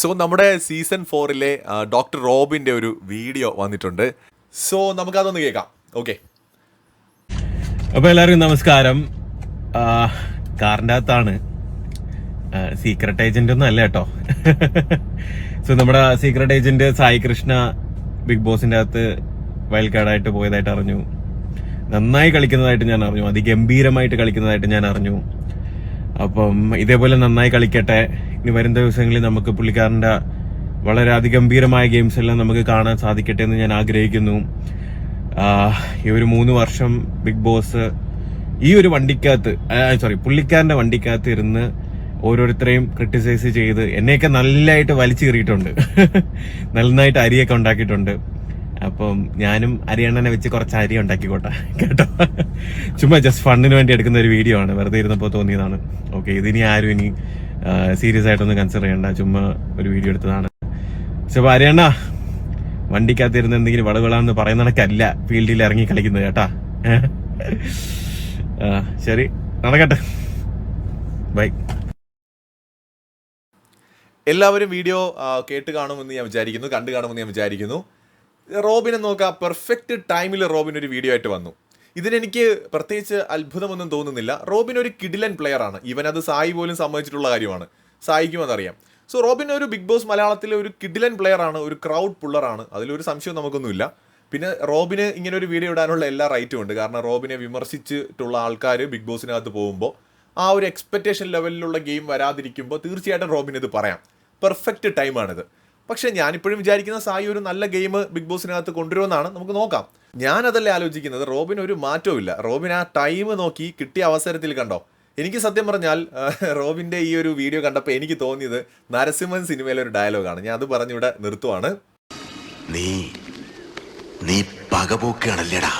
So നമ്മുടെ season 4-ലെ doctor റോബിൻ്റെ ഒരു video വന്നിട്ടുണ്ട്. സോ നമുക്കതൊന്ന് കേൾക്കാം. ഓക്കെ. അപ്പോൾ എല്ലാവർക്കും നമസ്കാരം. കാറിൻ്റെ അകത്താണ്. സീക്രട്ട് ഏജന്റ് ഒന്നും അല്ല കേട്ടോ. സോ നമ്മുടെ secret agent Sai Krishna big ബോസിന്റെ അകത്ത് വൈൽഡ് കാർഡായിട്ട് പോയതായിട്ട് അറിഞ്ഞു. നന്നായി കളിക്കുന്നതായിട്ട് ഞാൻ അറിഞ്ഞു. അതിഗംഭീരമായിട്ട് കളിക്കുന്നതായിട്ട് ഞാൻ അറിഞ്ഞു. അപ്പം ഇതേപോലെ നന്നായി കളിക്കട്ടെ. ഇനി വരും ദിവസങ്ങളിൽ നമുക്ക് പുള്ളിക്കാരന്റെ വളരെ അതിഗംഭീരമായ ഗെയിംസ് എല്ലാം നമുക്ക് കാണാൻ സാധിക്കട്ടെ എന്ന് ഞാൻ ആഗ്രഹിക്കുന്നു. ഈ ഒരു 3 വർഷം ബിഗ് ബോസ് ഈ ഒരു പുള്ളിക്കാരന്റെ വണ്ടിക്കകത്ത് ഇരുന്ന് ഓരോരുത്തരെയും ക്രിട്ടിസൈസ് ചെയ്ത് എന്നെയൊക്കെ നല്ലതായിട്ട് വലിച്ചു കീറിയിട്ടുണ്ട്. നന്നായിട്ട് അരിയൊക്കെ ഉണ്ടാക്കിയിട്ടുണ്ട്. അപ്പം ഞാനും അരിയണ്ണനെ വെച്ച് കുറച്ച് അരി ഉണ്ടാക്കിക്കോട്ടെ കേട്ടോ. ചുമ്മാ ജസ്റ്റ് ഫണ്ടിന് വേണ്ടി എടുക്കുന്ന ഒരു വീഡിയോ ആണ്. വെറുതെ ഇരുന്നപ്പോൾ തോന്നിയതാണ്. ഓക്കെ, ഇതിനി ആരും ഇനി സീരിയസ് ആയിട്ടൊന്നും കൺസിഡർ ചെയ്യണ്ട. ചുമ്മാ ഒരു വീഡിയോ എടുത്തതാണ്. പക്ഷെ അരിയണ്ണ വണ്ടിക്കകത്തിരുന്ന് എന്തെങ്കിലും വളവിളാന്ന് പറയുന്ന കണക്കല്ല ഫീൽഡിൽ ഇറങ്ങി കളിക്കുന്നത് കേട്ടാ. ശരി, നടക്കട്ടെ. ബൈ. എല്ലാവരും വീഡിയോ കേട്ട് കാണുമെന്ന് ഞാൻ വിചാരിക്കുന്നു, കണ്ടു കാണുമെന്ന് ഞാൻ വിചാരിക്കുന്നു. റോബിനെ നോക്കുക, പെർഫെക്റ്റ് ടൈമിൽ റോബിൻ ഒരു വീഡിയോ ആയിട്ട് വന്നു. ഇതിനെനിക്ക് പ്രത്യേകിച്ച് അത്ഭുതമൊന്നും തോന്നുന്നില്ല. റോബിൻ ഒരു കിഡിലൻ പ്ലെയർ ആണ്. ഈവൻ അത് സായി പോലും സമ്മതിച്ചിട്ടുള്ള കാര്യമാണ്. സായിക്കും അതറിയാം. സോ റോബിൻ ഒരു ബിഗ് ബോസ് മലയാളത്തിലെ ഒരു കിഡിലൻ പ്ലെയർ ആണ്, ഒരു ക്രൗഡ് പുള്ളറാണ്. അതിലൊരു സംശയം നമുക്കൊന്നുമില്ല. പിന്നെ റോബിന് ഇങ്ങനെ ഒരു വീഡിയോ ഇടാനുള്ള എല്ലാ റൈറ്റും ഉണ്ട്. കാരണം റോബിനെ വിമർശിച്ചിട്ടുള്ള ആൾക്കാർ ബിഗ് ബോസിനകത്ത് പോകുമ്പോൾ ആ ഒരു എക്സ്പെക്റ്റേഷൻ ലെവലിലുള്ള ഗെയിം വരാതിരിക്കുമ്പോൾ തീർച്ചയായിട്ടും റോബിന് ഇത് പറയാം. പെർഫെക്റ്റ് ടൈമാണിത്. പക്ഷേ ഞാനിപ്പോഴും വിചാരിക്കുന്ന സായി ഒരു നല്ല ഗെയിം ബിഗ് ബോസിനകത്ത് കൊണ്ടുവരുമെന്നാണ്. നമുക്ക് നോക്കാം. ഞാനതല്ലേ ആലോചിക്കുന്നത്. റോബിന് ഒരു മാറ്റവും ഇല്ല. റോബിൻ ആ ടൈം നോക്കി കിട്ടിയ അവസരത്തിൽ കണ്ടോ. എനിക്ക് സത്യം പറഞ്ഞാൽ റോബിൻ്റെ ഈ ഒരു വീഡിയോ കണ്ടപ്പോൾ എനിക്ക് തോന്നിയത് നരസിംഹൻ സിനിമയിലെ ഒരു ഡയലോഗാണ്. ഞാൻ അത് പറഞ്ഞിവിടെ നിർത്തുവാണ്. നീ പകപോക്കുകയാണല്ലേടാ.